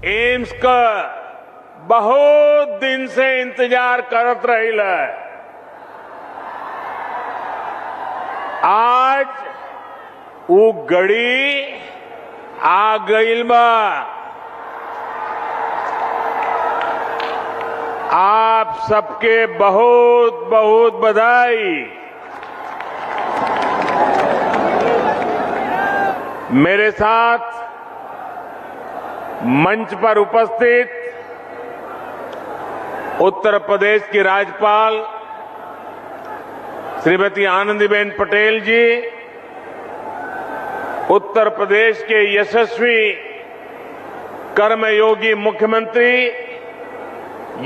AIIMS का बहुत दिन से इंतजार करत रही है। आज वो घड़ी आ गईल बा। आप सबके बहुत बहुत बधाई। मेरे साथ मंच पर उपस्थित उत्तर प्रदेश की राज्यपाल श्रीमती आनंदीबेन पटेल जी, उत्तर प्रदेश के यशस्वी कर्मयोगी मुख्यमंत्री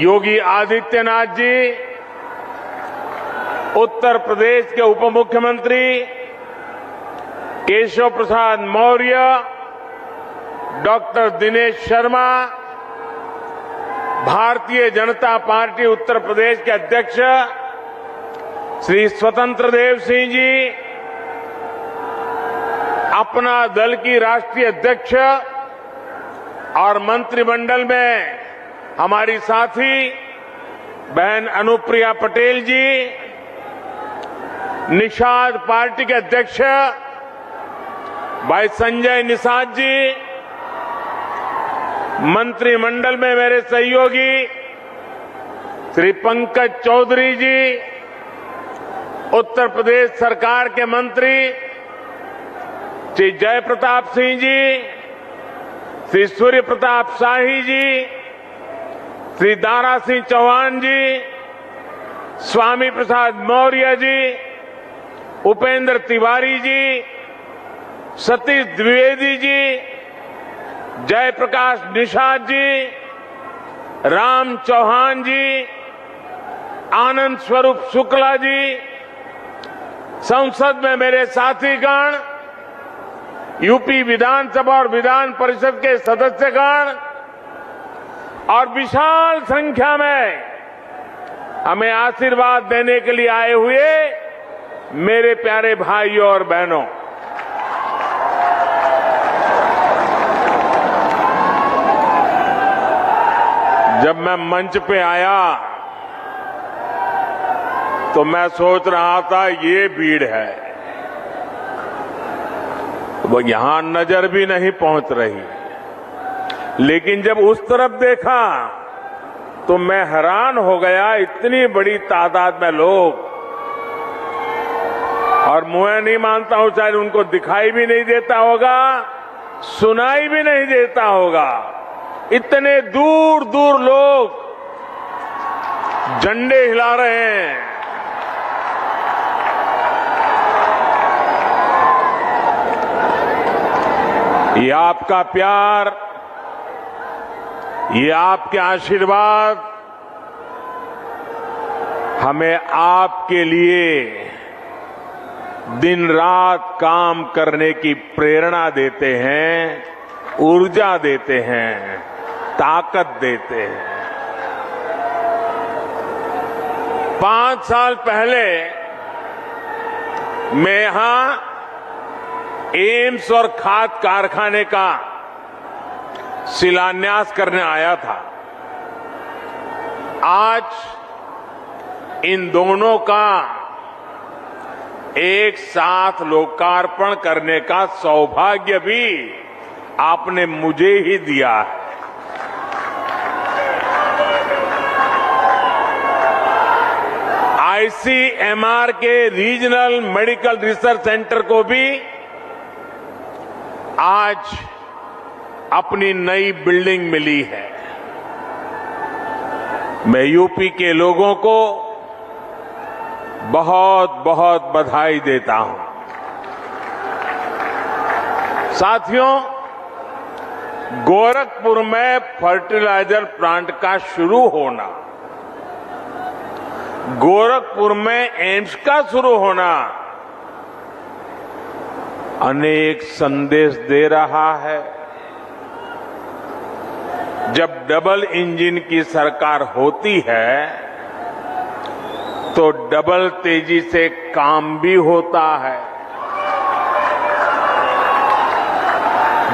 योगी आदित्यनाथ जी, उत्तर प्रदेश के उप मुख्यमंत्री केशव प्रसाद मौर्य, डॉक्टर दिनेश शर्मा, भारतीय जनता पार्टी उत्तर प्रदेश के अध्यक्ष श्री स्वतंत्र देव सिंह जी, अपना दल की राष्ट्रीय अध्यक्ष और मंत्रिमंडल में हमारी साथी बहन अनुप्रिया पटेल जी, निषाद पार्टी के अध्यक्ष भाई संजय निषाद जी, मंत्रिमंडल में मेरे सहयोगी श्री पंकज चौधरी जी, उत्तर प्रदेश सरकार के मंत्री श्री जय प्रताप सिंह जी, श्री सूर्य प्रताप शाही जी, श्री दारा सिंह चौहान जी, स्वामी प्रसाद मौर्य जी, उपेंद्र तिवारी जी, सतीश द्विवेदी जी, जयप्रकाश निषाद जी, राम चौहान जी, आनंद स्वरूप शुक्ला जी, संसद में मेरे साथीगण, यूपी विधानसभा और विधान परिषद के सदस्यगण और विशाल संख्या में हमें आशीर्वाद देने के लिए आए हुए मेरे प्यारे भाइयों और बहनों, जब मैं मंच पे आया तो मैं सोच रहा था ये भीड़ है, वो यहां नजर भी नहीं पहुंच रही। लेकिन जब उस तरफ देखा तो मैं हैरान हो गया, इतनी बड़ी तादाद में लोग, और मैं नहीं मानता हूं शायद उनको दिखाई भी नहीं देता होगा, सुनाई भी नहीं देता होगा। इतने दूर दूर लोग झंडे हिला रहे हैं। ये आपका प्यार, ये आपके आशीर्वाद हमें आपके लिए दिन रात काम करने की प्रेरणा देते हैं, ऊर्जा देते हैं, ताकत देते हैं। 5 साल पहले मैं यहां एम्स और खाद कारखाने का शिलान्यास करने आया था। आज इन दोनों का एक साथ लोकार्पण करने का सौभाग्य भी आपने मुझे ही दिया है। आईसीएमआर के रीजनल मेडिकल रिसर्च सेंटर को भी आज अपनी नई बिल्डिंग मिली है। मैं यूपी के लोगों को बहुत बहुत बधाई देता हूं। साथियों, गोरखपुर में फर्टिलाइजर प्लांट का शुरू होना, गोरखपुर में एम्स का शुरू होना अनेक संदेश दे रहा है। जब डबल इंजन की सरकार होती है तो डबल तेजी से काम भी होता है।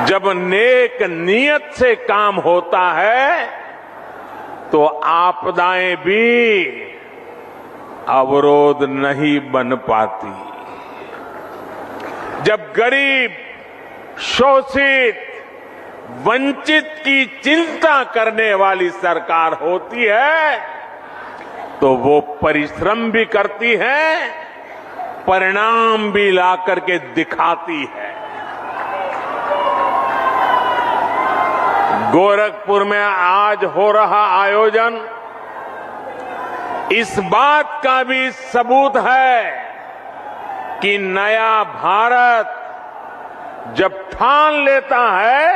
जब नेक नीयत से काम होता है तो आपदाएं भी अवरोध नहीं बन पाती। जब गरीब, शोषित, वंचित की चिंता करने वाली सरकार होती है तो वो परिश्रम भी करती है, परिणाम भी ला करके दिखाती है। गोरखपुर में आज हो रहा आयोजन इस बात का भी सबूत है कि नया भारत जब ठान लेता है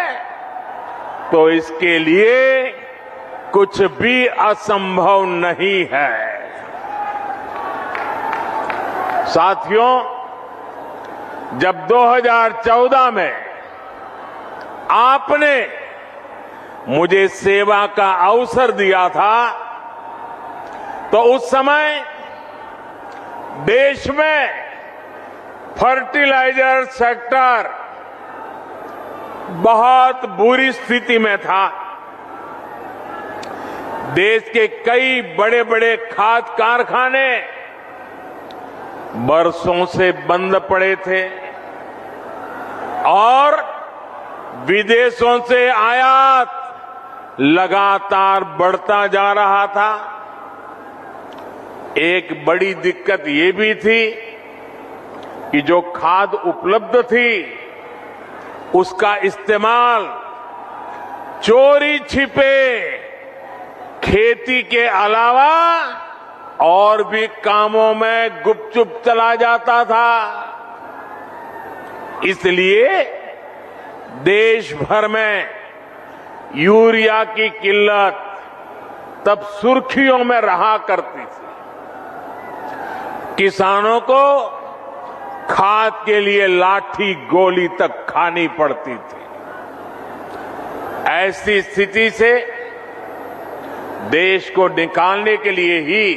तो इसके लिए कुछ भी असंभव नहीं है। साथियों, जब 2014 में आपने मुझे सेवा का अवसर दिया था तो उस समय देश में फर्टिलाइजर सेक्टर बहुत बुरी स्थिति में था। देश के कई बड़े बड़े खाद कारखाने बरसों से बंद पड़े थे और विदेशों से आयात लगातार बढ़ता जा रहा था। एक बड़ी दिक्कत ये भी थी कि जो खाद उपलब्ध थी उसका इस्तेमाल चोरी छिपे खेती के अलावा और भी कामों में गुपचुप चला जाता था। इसलिए देश भर में यूरिया की किल्लत तब सुर्खियों में रहा करती थी। किसानों को खाद के लिए लाठी गोली तक खानी पड़ती थी। ऐसी स्थिति से देश को निकालने के लिए ही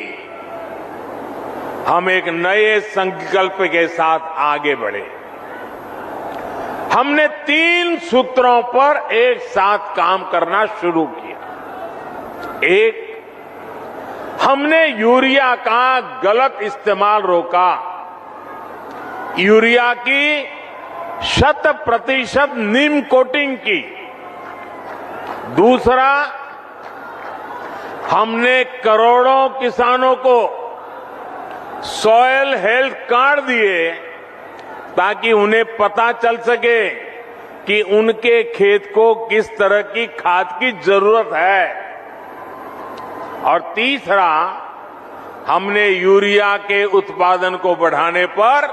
हम एक नए संकल्प के साथ आगे बढ़े। हमने 3 सूत्रों पर एक साथ काम करना शुरू किया। एक, हमने यूरिया का गलत इस्तेमाल रोका। यूरिया की 100% नीम कोटिंग की। दूसरा, हमने करोड़ों किसानों को सॉयल हेल्थ कार्ड दिए ताकि उन्हें पता चल सके कि उनके खेत को किस तरह की खाद की जरूरत है। और तीसरा, हमने यूरिया के उत्पादन को बढ़ाने पर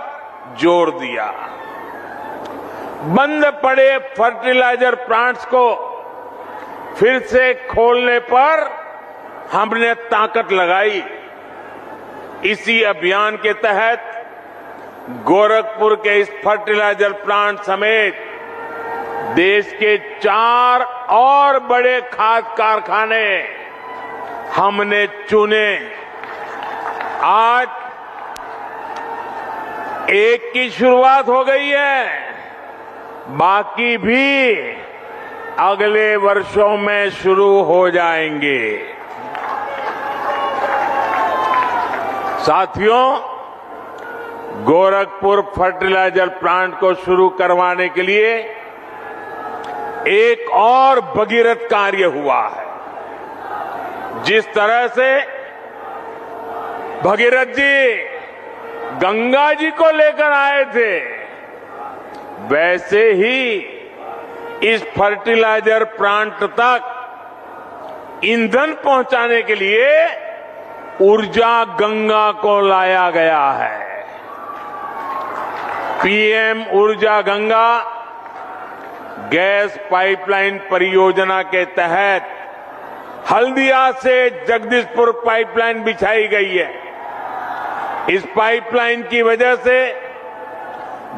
जोर दिया। बंद पड़े फर्टिलाइजर प्लांट्स को फिर से खोलने पर हमने ताकत लगाई। इसी अभियान के तहत गोरखपुर के इस फर्टिलाइजर प्लांट समेत देश के 4 और बड़े खाद कारखाने हमने चुने। आज एक की शुरुआत हो गई है, बाकी भी अगले वर्षों में शुरू हो जाएंगे। साथियों, गोरखपुर फर्टिलाइजर प्लांट को शुरू करवाने के लिए एक और भगीरथ कार्य हुआ है। जिस तरह से भगीरथ जी गंगा जी को लेकर आए थे, वैसे ही इस फर्टिलाइजर प्लांट तक ईंधन पहुंचाने के लिए ऊर्जा गंगा को लाया गया है। पीएम ऊर्जा गंगा गैस पाइपलाइन परियोजना के तहत हल्दिया से जगदीशपुर पाइपलाइन बिछाई गई है। इस पाइपलाइन की वजह से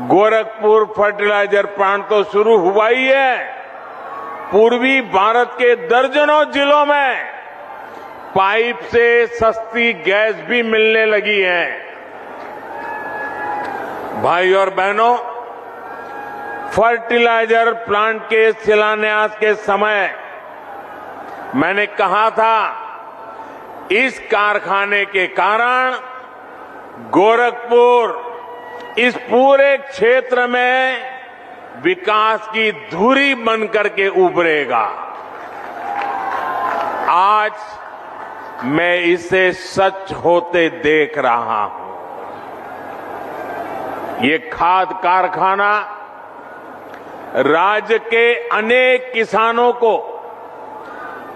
गोरखपुर फर्टिलाइजर प्लांट तो शुरू हुआ ही है, पूर्वी भारत के दर्जनों जिलों में पाइप से सस्ती गैस भी मिलने लगी है। भाई और बहनों, फर्टिलाइजर प्लांट के शिलान्यास के समय मैंने कहा था, इस कारखाने के कारण गोरखपुर इस पूरे क्षेत्र में विकास की धुरी बनकर के उभरेगा। आज मैं इसे सच होते देख रहा हूं। ये खाद कारखाना राज्य के अनेक किसानों को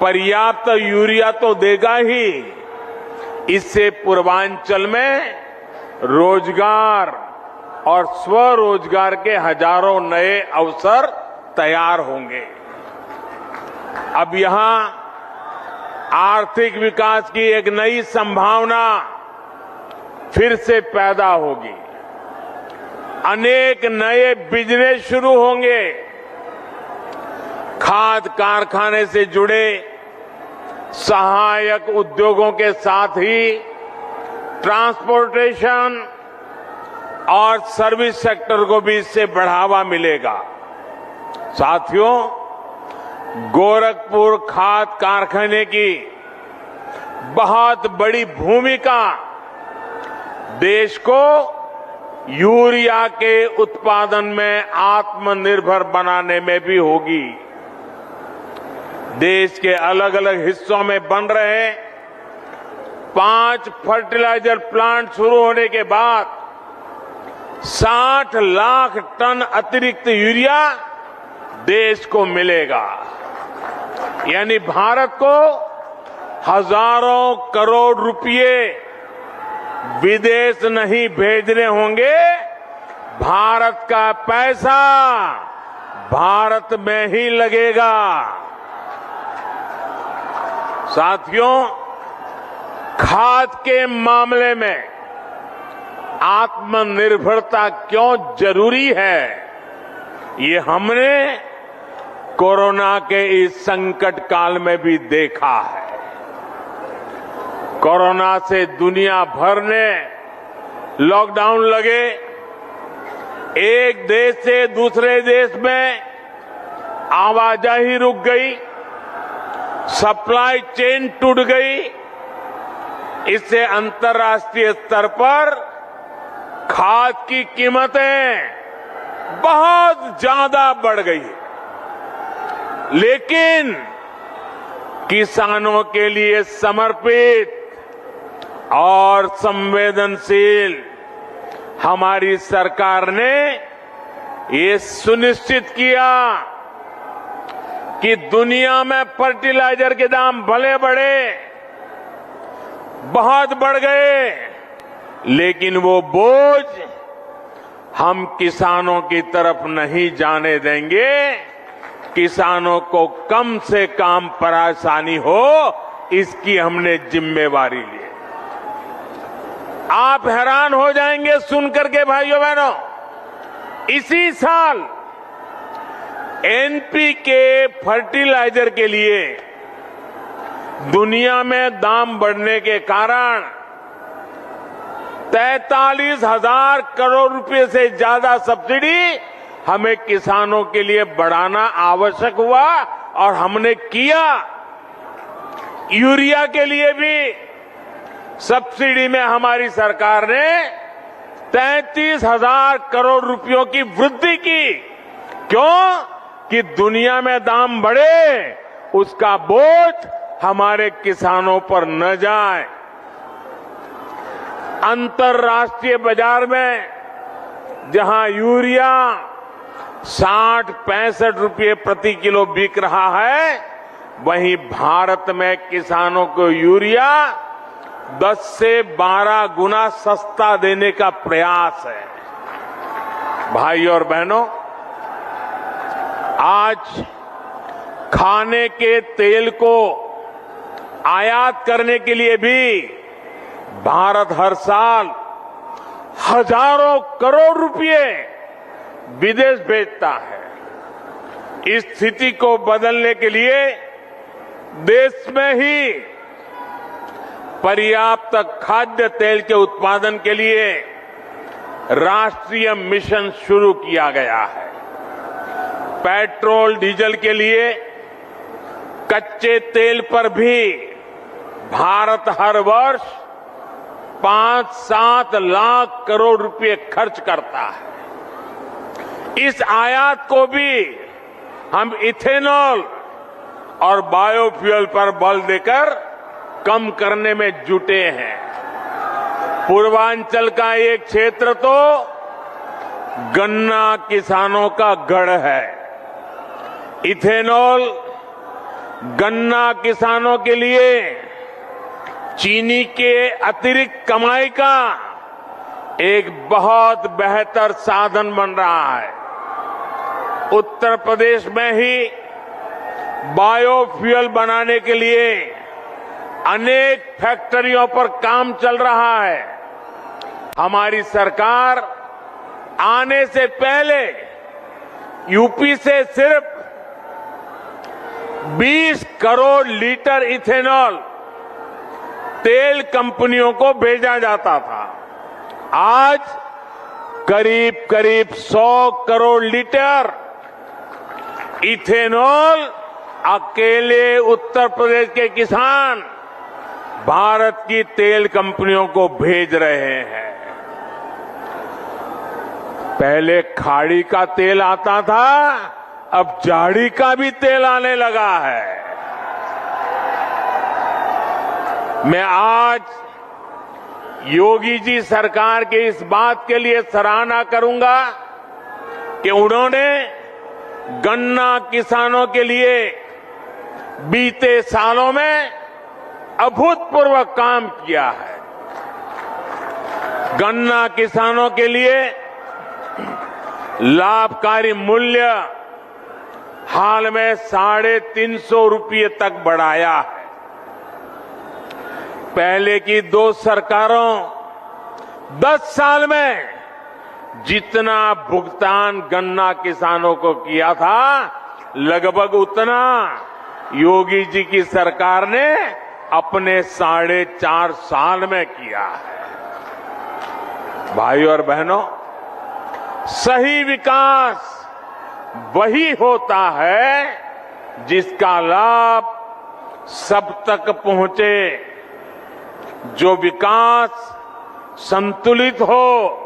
पर्याप्त यूरिया तो देगा ही, इससे पूर्वांचल में रोजगार और स्वरोजगार के हजारों नए अवसर तैयार होंगे। अब यहां आर्थिक विकास की एक नई संभावना फिर से पैदा होगी। अनेक नए बिजनेस शुरू होंगे। खाद कारखाने से जुड़े सहायक उद्योगों के साथ ही ट्रांसपोर्टेशन और सर्विस सेक्टर को भी इससे बढ़ावा मिलेगा। साथियों, गोरखपुर खाद कारखाने की बहुत बड़ी भूमिका देश को यूरिया के उत्पादन में आत्मनिर्भर बनाने में भी होगी। देश के अलग अलग हिस्सों में बन रहे 5 फर्टिलाइजर प्लांट शुरू होने के बाद 60 लाख टन अतिरिक्त यूरिया देश को मिलेगा। यानी भारत को हजारों करोड़ रुपए विदेश नहीं भेजने होंगे। भारत का पैसा भारत में ही लगेगा। साथियों, खाद के मामले में आत्मनिर्भरता क्यों जरूरी है, ये हमने कोरोना के इस संकट काल में भी देखा है। कोरोना से दुनिया भर ने लॉकडाउन लगे, एक देश से दूसरे देश में आवाजाही रुक गई, सप्लाई चेन टूट गई। इससे अंतर्राष्ट्रीय स्तर पर खाद की कीमतें बहुत ज्यादा बढ़ गई। लेकिन किसानों के लिए समर्पित और संवेदनशील हमारी सरकार ने ये सुनिश्चित किया कि दुनिया में फर्टिलाइजर के दाम भले बढ़े, बहुत बढ़ गए, लेकिन वो बोझ हम किसानों की तरफ नहीं जाने देंगे। किसानों को कम से कम परेशानी हो, इसकी हमने जिम्मेवारी ली। आप हैरान हो जाएंगे सुनकर के भाइयों बहनों, इसी साल एनपीके फर्टिलाइजर के लिए दुनिया में दाम बढ़ने के कारण 43,000 करोड़ रुपए से ज्यादा सब्सिडी हमें किसानों के लिए बढ़ाना आवश्यक हुआ और हमने किया। यूरिया के लिए भी सब्सिडी में हमारी सरकार ने 33,000 करोड़ रुपयों की वृद्धि की। क्यों? कि दुनिया में दाम बढ़े, उसका बोझ हमारे किसानों पर न जाए। अंतर्राष्ट्रीय बाजार में जहां यूरिया 60-65 रुपये प्रति किलो बिक रहा है, वहीं भारत में किसानों को यूरिया 10 से 12 गुना सस्ता देने का प्रयास है। भाइयों और बहनों, आज खाने के तेल को आयात करने के लिए भी भारत हर साल हजारों करोड़ रुपए विदेश भेजता है। इस स्थिति को बदलने के लिए देश में ही पर्याप्त खाद्य तेल के उत्पादन के लिए राष्ट्रीय मिशन शुरू किया गया है। पेट्रोल डीजल के लिए कच्चे तेल पर भी भारत हर वर्ष 5-7 लाख करोड़ रुपए खर्च करता है। इस आयात को भी हम इथेनॉल और बायोफ्यूल पर बल देकर कम करने में जुटे हैं। पूर्वांचल का एक क्षेत्र तो गन्ना किसानों का गढ़ है। इथेनॉल गन्ना किसानों के लिए चीनी के अतिरिक्त कमाई का एक बहुत बेहतर साधन बन रहा है। उत्तर प्रदेश में ही बायोफ्यूल बनाने के लिए अनेक फैक्ट्रियों पर काम चल रहा है। हमारी सरकार आने से पहले यूपी से सिर्फ 20 करोड़ लीटर इथेनॉल तेल कंपनियों को भेजा जाता था। आज करीब करीब 100 करोड़ लीटर इथेनॉल अकेले उत्तर प्रदेश के किसान भारत की तेल कंपनियों को भेज रहे हैं। पहले खाड़ी का तेल आता था, अब झाड़ी का भी तेल आने लगा है। मैं आज योगी जी सरकार के इस बात के लिए सराहना करूंगा कि उन्होंने गन्ना किसानों के लिए बीते सालों में अभूतपूर्व काम किया है। गन्ना किसानों के लिए लाभकारी मूल्य हाल में 350 रुपये तक बढ़ाया है। पहले की 2 सरकारों 10 साल में जितना भुगतान गन्ना किसानों को किया था, लगभग उतना योगी जी की सरकार ने अपने 4.5 साल में किया है। भाइयों और बहनों, सही विकास वही होता है जिसका लाभ सब तक पहुंचे, जो विकास संतुलित हो,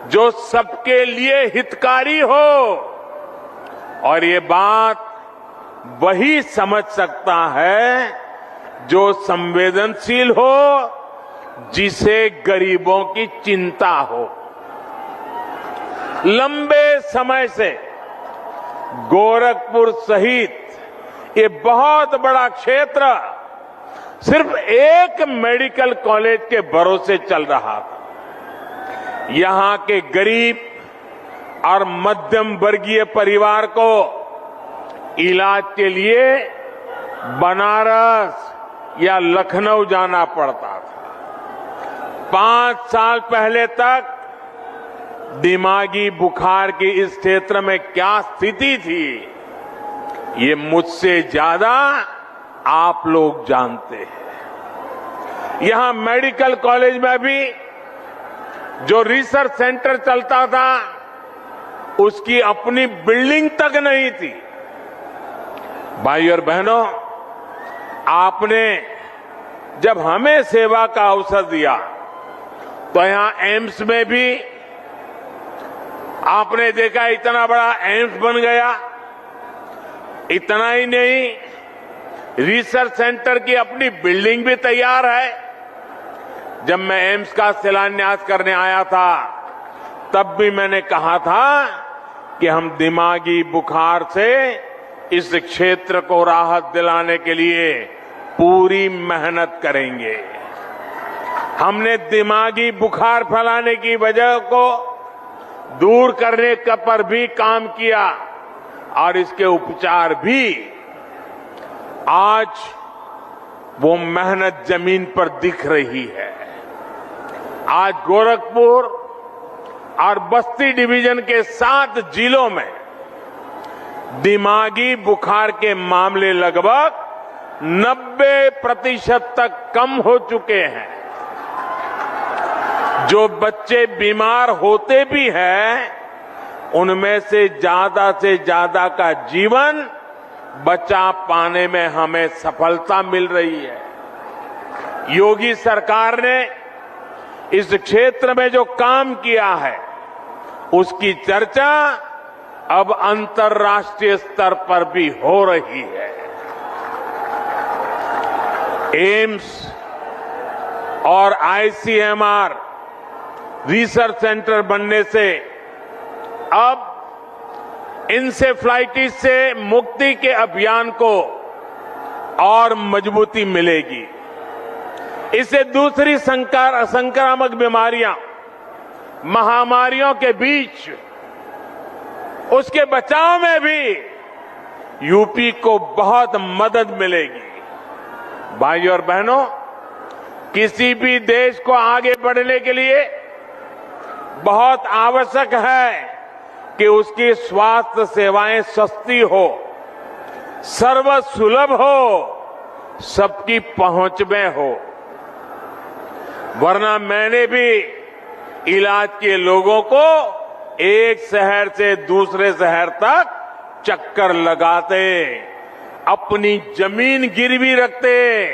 जो सबके लिए हितकारी हो। और ये बात वही समझ सकता है जो संवेदनशील हो, जिसे गरीबों की चिंता हो। लंबे समय से गोरखपुर सहित ये बहुत बड़ा क्षेत्र सिर्फ एक मेडिकल कॉलेज के भरोसे चल रहा था। यहां के गरीब और मध्यम वर्गीय परिवार को इलाज के लिए बनारस या लखनऊ जाना पड़ता था। 5 साल पहले तक दिमागी बुखार की इस क्षेत्र में क्या स्थिति थी, ये मुझसे ज्यादा आप लोग जानते हैं। यहां मेडिकल कॉलेज में भी जो रिसर्च सेंटर चलता था, उसकी अपनी बिल्डिंग तक नहीं थी। भाई और बहनों, आपने जब हमें सेवा का अवसर दिया तो यहां एम्स में भी आपने देखा इतना बड़ा एम्स बन गया। इतना ही नहीं, रिसर्च सेंटर की अपनी बिल्डिंग भी तैयार है। जब मैं एम्स का शिलान्यास करने आया था, तब भी मैंने कहा था कि हम दिमागी बुखार से इस क्षेत्र को राहत दिलाने के लिए पूरी मेहनत करेंगे। हमने दिमागी बुखार फैलाने की वजह को दूर करने पर भी काम किया और इसके उपचार भी। आज वो मेहनत जमीन पर दिख रही है। आज गोरखपुर और बस्ती डिवीजन के 7 जिलों में दिमागी बुखार के मामले लगभग 90% तक कम हो चुके हैं। जो बच्चे बीमार होते भी हैं, उनमें से ज्यादा का जीवन बचा पाने में हमें सफलता मिल रही है। योगी सरकार ने इस क्षेत्र में जो काम किया है उसकी चर्चा अब अंतर्राष्ट्रीय स्तर पर भी हो रही है। एम्स और आईसीएमआर रिसर्च सेंटर बनने से अब इंसेफ्लाइटिस से मुक्ति के अभियान को और मजबूती मिलेगी। इससे दूसरी संक्रामक बीमारियां, महामारियों के बीच उसके बचाव में भी यूपी को बहुत मदद मिलेगी। भाइयों और बहनों, किसी भी देश को आगे बढ़ने के लिए बहुत आवश्यक है कि उसकी स्वास्थ्य सेवाएं सस्ती हो, सर्वसुलभ हो, सबकी पहुंच में हो। वरना मैंने भी इलाज के लोगों को एक शहर से दूसरे शहर तक चक्कर लगाते, अपनी जमीन गिरवी रखते,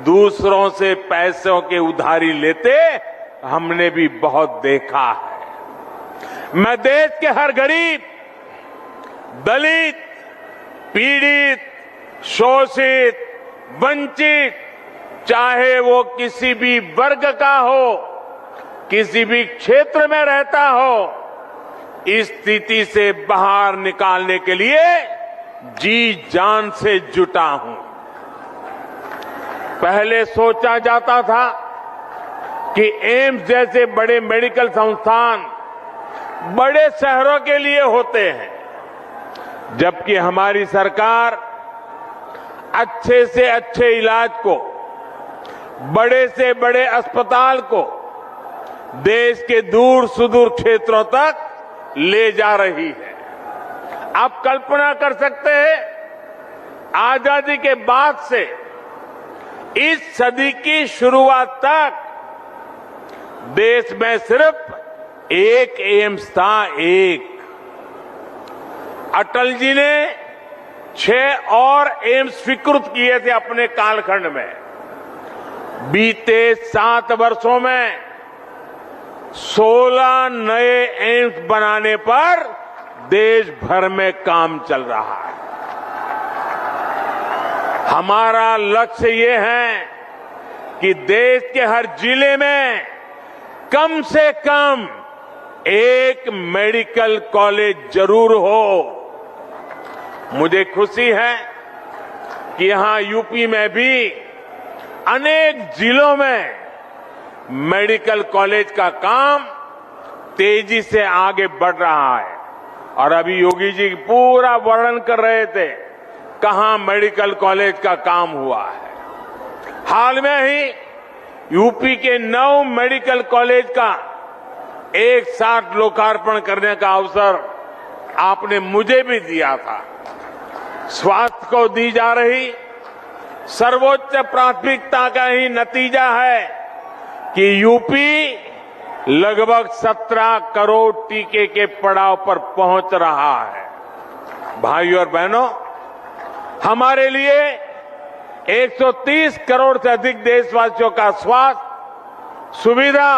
दूसरों से पैसों के उधारी लेते हमने भी बहुत देखा है। मैं देश के हर गरीब, दलित, पीड़ित, शोषित, वंचित, चाहे वो किसी भी वर्ग का हो, किसी भी क्षेत्र में रहता हो, इस स्थिति से बाहर निकालने के लिए जी जान से जुटा हूं। पहले सोचा जाता था कि एम्स जैसे बड़े मेडिकल संस्थान बड़े शहरों के लिए होते हैं, जबकि हमारी सरकार अच्छे से अच्छे इलाज को, बड़े से बड़े अस्पताल को देश के दूर सुदूर क्षेत्रों तक ले जा रही है। आप कल्पना कर सकते हैं, आजादी के बाद से इस सदी की शुरुआत तक देश में सिर्फ एक एम्स था, एक। अटल जी ने 6 और एम्स स्वीकृत किए थे अपने कालखंड में। बीते 7 वर्षों में 16 नए एम्स बनाने पर देश भर में काम चल रहा है। हमारा लक्ष्य ये है कि देश के हर जिले में कम से कम एक मेडिकल कॉलेज जरूर हो। मुझे खुशी है कि यहां यूपी में भी अनेक जिलों में मेडिकल कॉलेज का काम तेजी से आगे बढ़ रहा है। और अभी योगी जी पूरा वर्णन कर रहे थे कहां मेडिकल कॉलेज का काम हुआ है। हाल में ही यूपी के 9 मेडिकल कॉलेज का एक साथ लोकार्पण करने का अवसर आपने मुझे भी दिया था। स्वास्थ्य को दी जा रही सर्वोच्च प्राथमिकता का ही नतीजा है कि यूपी लगभग 17 करोड़ टीके के पड़ाव पर पहुंच रहा है। भाइयों और बहनों, हमारे लिए 130 करोड़ से अधिक देशवासियों का स्वास्थ्य, सुविधा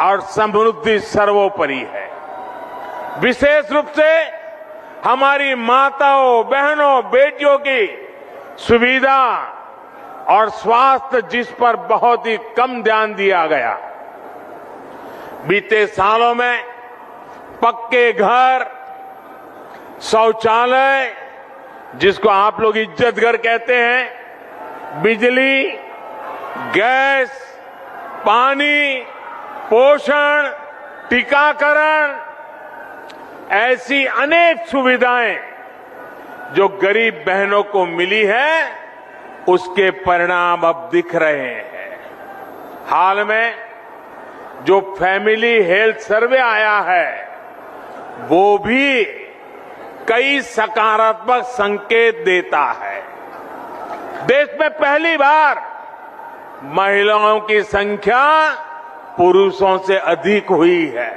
और समृद्धि सर्वोपरि है। विशेष रूप से हमारी माताओं, बहनों, बेटियों की सुविधा और स्वास्थ्य, जिस पर बहुत ही कम ध्यान दिया गया। बीते सालों में पक्के घर, शौचालय, जिसको आप लोग इज्जत घर कहते हैं, बिजली, गैस, पानी, पोषण, टीकाकरण, ऐसी अनेक सुविधाएं जो गरीब बहनों को मिली है, उसके परिणाम अब दिख रहे हैं। हाल में जो फैमिली हेल्थ सर्वे आया है, वो भी कई सकारात्मक संकेत देता है। देश में पहली बार महिलाओं की संख्या पुरुषों से अधिक हुई है।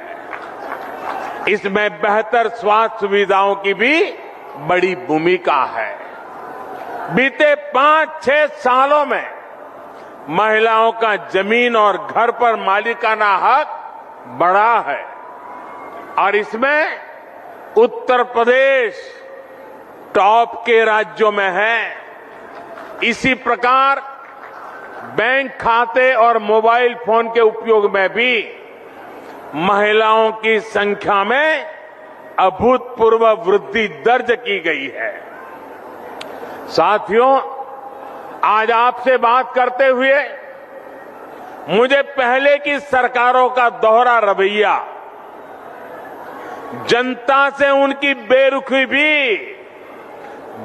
इसमें बेहतर स्वास्थ्य सुविधाओं की भी बड़ी भूमिका है। बीते 5-6 सालों में महिलाओं का जमीन और घर पर मालिकाना हक बढ़ा है और इसमें उत्तर प्रदेश टॉप के राज्यों में है। इसी प्रकार बैंक खाते और मोबाइल फोन के उपयोग में भी महिलाओं की संख्या में अभूतपूर्व वृद्धि दर्ज की गई है। साथियों, आज आपसे बात करते हुए मुझे पहले की सरकारों का दोहरा रवैया, जनता से उनकी बेरुखी भी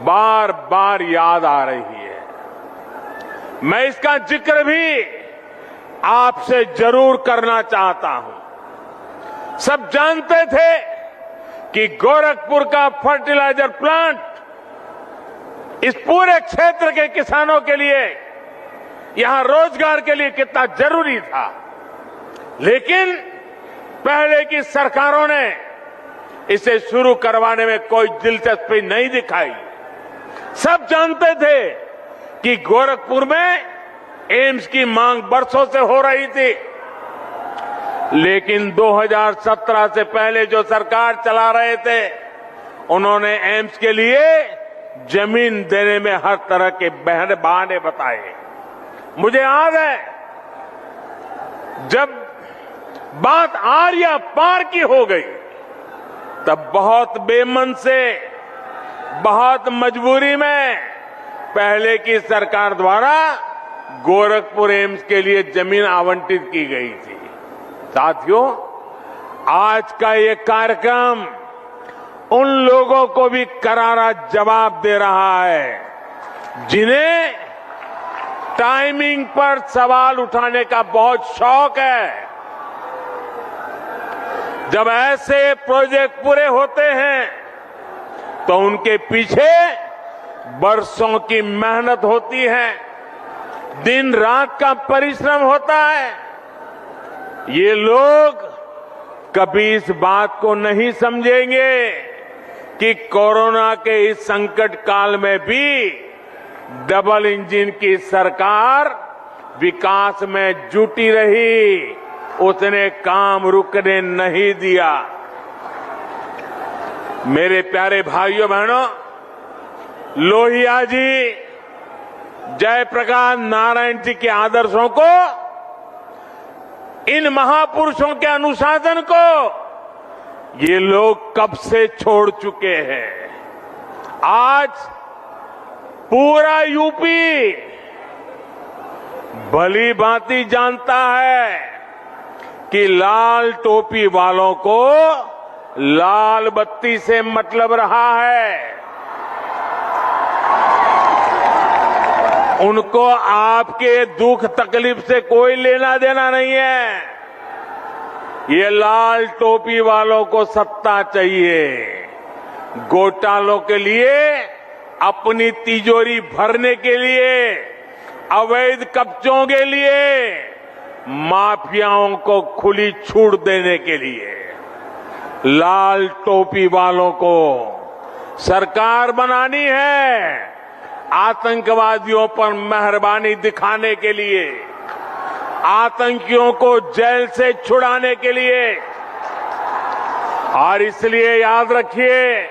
बार बार याद आ रही है। मैं इसका जिक्र भी आपसे जरूर करना चाहता हूं। सब जानते थे कि गोरखपुर का फर्टिलाइजर प्लांट इस पूरे क्षेत्र के किसानों के लिए, यहां रोजगार के लिए कितना जरूरी था, लेकिन पहले की सरकारों ने इसे शुरू करवाने में कोई दिलचस्पी नहीं दिखाई। सब जानते थे कि गोरखपुर में एम्स की मांग बरसों से हो रही थी, लेकिन 2017 से पहले जो सरकार चला रहे थे, उन्होंने एम्स के लिए जमीन देने में हर तरह के बहाने बताए। मुझे याद है जब बात आर्या पार की हो गई, तब बहुत बेमन से, बहुत मजबूरी में पहले की सरकार द्वारा गोरखपुर एम्स के लिए जमीन आवंटित की गई थी। साथियों, आज का ये कार्यक्रम उन लोगों को भी करारा जवाब दे रहा है जिन्हें टाइमिंग पर सवाल उठाने का बहुत शौक है। जब ऐसे प्रोजेक्ट पूरे होते हैं तो उनके पीछे बरसों की मेहनत होती है, दिन रात का परिश्रम होता है। ये लोग कभी इस बात को नहीं समझेंगे कि कोरोना के इस संकट काल में भी डबल इंजन की सरकार विकास में जुटी रही, उसने काम रुकने नहीं दिया। मेरे प्यारे भाइयों बहनों, लोहिया जी, जयप्रकाश नारायण जी के आदर्शों को, इन महापुरुषों के अनुशासन को ये लोग कब से छोड़ चुके हैं। आज पूरा यूपी भली भांति जानता है कि लाल टोपी वालों को लाल बत्ती से मतलब रहा है। उनको आपके दुख तकलीफ से कोई लेना देना नहीं है। ये लाल टोपी वालों को सत्ता चाहिए, घोटालों के लिए, अपनी तिजोरी भरने के लिए, अवैध कब्जों के लिए, माफियाओं को खुली छूट देने के लिए। लाल टोपी वालों को सरकार बनानी है आतंकवादियों पर मेहरबानी दिखाने के लिए, आतंकियों को जेल से छुड़ाने के लिए। और इसलिए याद रखिए,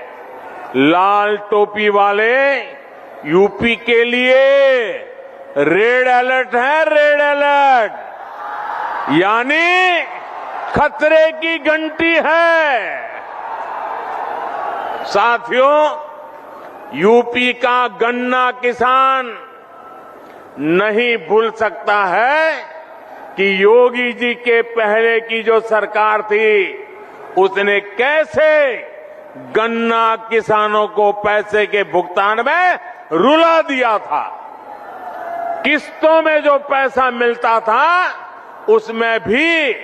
लाल टोपी वाले यूपी के लिए रेड अलर्ट है, रेड अलर्ट, यानी खतरे की घंटी है। साथियों, यूपी का गन्ना किसान नहीं भूल सकता है कि योगी जी के पहले की जो सरकार थी, उसने कैसे गन्ना किसानों को पैसे के भुगतान में रुला दिया था। किस्तों में जो पैसा मिलता था, उसमें भी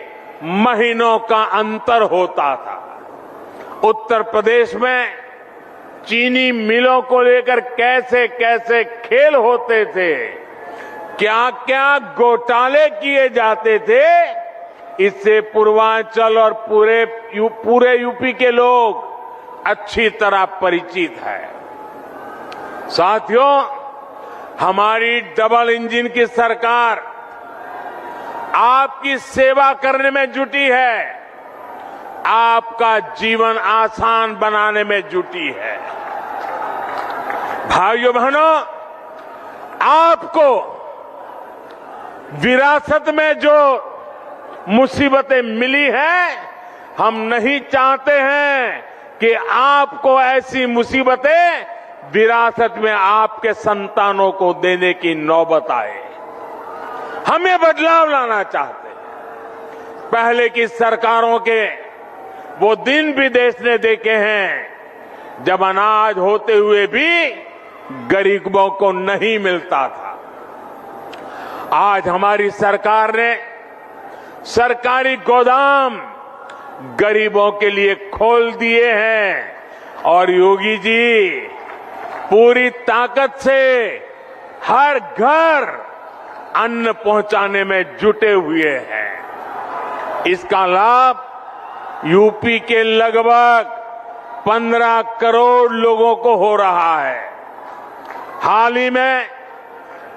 महीनों का अंतर होता था। उत्तर प्रदेश में चीनी मिलों को लेकर कैसे कैसे खेल होते थे, क्या क्या घोटाले किए जाते थे, इससे पूर्वांचल और पूरे यूपी के लोग अच्छी तरह परिचित है। साथियों, हमारी डबल इंजन की सरकार आपकी सेवा करने में जुटी है, आपका जीवन आसान बनाने में जुटी है। भाइयों बहनों, आपको विरासत में जो मुसीबतें मिली हैं, हम नहीं चाहते हैं कि आपको ऐसी मुसीबतें विरासत में आपके संतानों को देने की नौबत आए। हम ये बदलाव लाना चाहते हैं। पहले की सरकारों के वो दिन भी देश ने देखे हैं जब अनाज होते हुए भी गरीबों को नहीं मिलता था। आज हमारी सरकार ने सरकारी गोदाम गरीबों के लिए खोल दिए हैं और योगी जी पूरी ताकत से हर घर अन्न पहुंचाने में जुटे हुए हैं। इसका लाभ यूपी के लगभग 15 करोड़ लोगों को हो रहा है। हाल ही में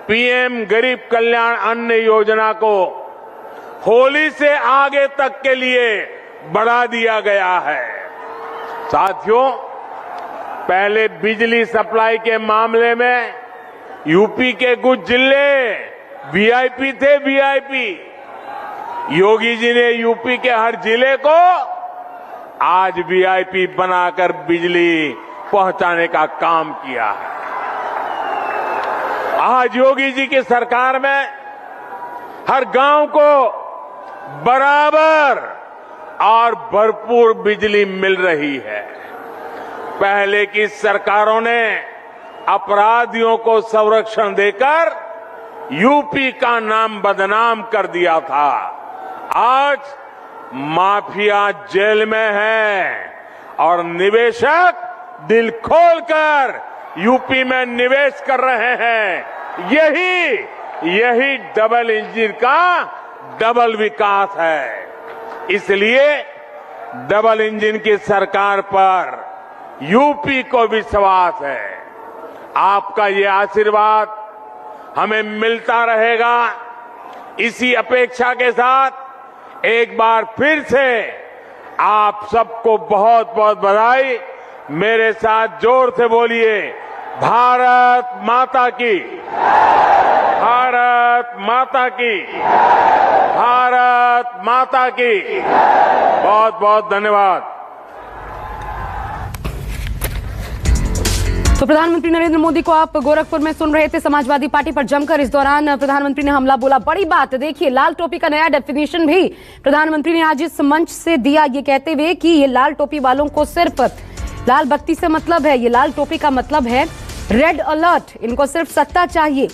पीएम गरीब कल्याण अन्न योजना को होली से आगे तक के लिए बढ़ा दिया गया है। साथियों, पहले बिजली सप्लाई के मामले में यूपी के कुछ जिले वीआईपी थे, वीआईपी। योगी जी ने यूपी के हर जिले को आज वीआईपी बनाकर बिजली पहुंचाने का काम किया है। आज योगी जी की सरकार में हर गांव को बराबर और भरपूर बिजली मिल रही है। पहले की सरकारों ने अपराधियों को संरक्षण देकर यूपी का नाम बदनाम कर दिया था। आज माफिया जेल में है और निवेशक दिल खोलकर यूपी में निवेश कर रहे हैं। यही डबल इंजन का डबल विकास है। इसलिए डबल इंजन की सरकार पर यूपी को विश्वास है। आपका ये आशीर्वाद हमें मिलता रहेगा। इसी अपेक्षा के साथ एक बार फिर से आप सबको बहुत बहुत बधाई। मेरे साथ जोर से बोलिए, भारत माता की, भारत माता की, भारत माता की। बहुत बहुत धन्यवाद। तो प्रधानमंत्री नरेंद्र मोदी को आप गोरखपुर में सुन रहे थे, समाजवादी पार्टी पर जमकर इस दौरान प्रधानमंत्री ने हमला बोला। बड़ी बात देखिए, लाल टोपी का नया डेफिनेशन भी प्रधानमंत्री ने आज इस मंच से दिया, ये कहते हुए कि ये लाल टोपी वालों को सिर्फ लाल बत्ती से मतलब है। ये लाल टोपी का मतलब है रेड अलर्ट। इनको सिर्फ सत्ता चाहिए,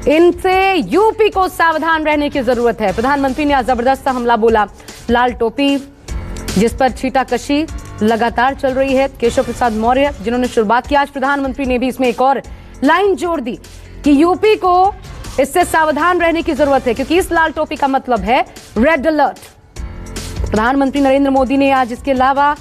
इनसे यूपी को सावधान रहने की जरूरत है। प्रधानमंत्री ने आज जबरदस्त हमला बोला। लाल टोपी जिस पर छीटाकशी लगातार चल रही है, केशव प्रसाद मौर्य जिन्होंने शुरुआत की, आज प्रधानमंत्री ने भी इसमें एक और लाइन जोड़ दी कि यूपी को इससे सावधान रहने की जरूरत है, क्योंकि इस लाल टोपी का मतलब है रेड अलर्ट। प्रधानमंत्री नरेंद्र मोदी ने आज इसके अलावा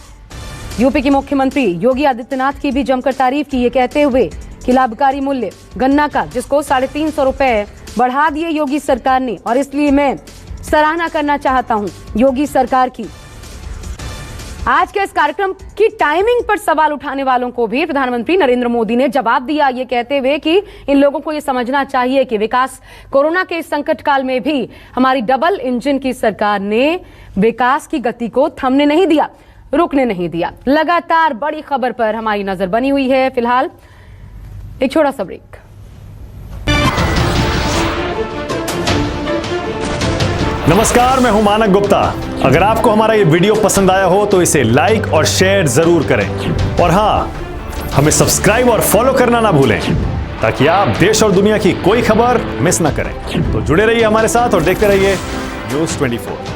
यूपी के मुख्यमंत्री योगी आदित्यनाथ की भी जमकर तारीफ की, ये कहते हुए कि लाभकारी मूल्य गन्ना का जिसको 350 रुपए बढ़ा दिए योगी सरकार ने, और इसलिए मैं सराहना करना चाहता हूं योगी सरकार की। आज के इस कार्यक्रम की टाइमिंग पर सवाल उठाने वालों को भी प्रधानमंत्री नरेंद्र मोदी ने जवाब दिया, ये कहते हुए कि इन लोगों को ये समझना चाहिए कि विकास, कोरोना के इस संकट काल में भी हमारी डबल इंजन की सरकार ने विकास की गति को थमने नहीं दिया, रुकने नहीं दिया। लगातार बड़ी खबर पर हमारी नजर बनी हुई है। फिलहाल एक छोटा सा ब्रेक। नमस्कार, मैं हूं मानक गुप्ता। अगर आपको हमारा ये वीडियो पसंद आया हो तो इसे लाइक और शेयर जरूर करें, और हां, हमें सब्सक्राइब और फॉलो करना ना भूलें ताकि आप देश और दुनिया की कोई खबर मिस ना करें। तो जुड़े रहिए हमारे साथ और देखते रहिए न्यूज़ 24।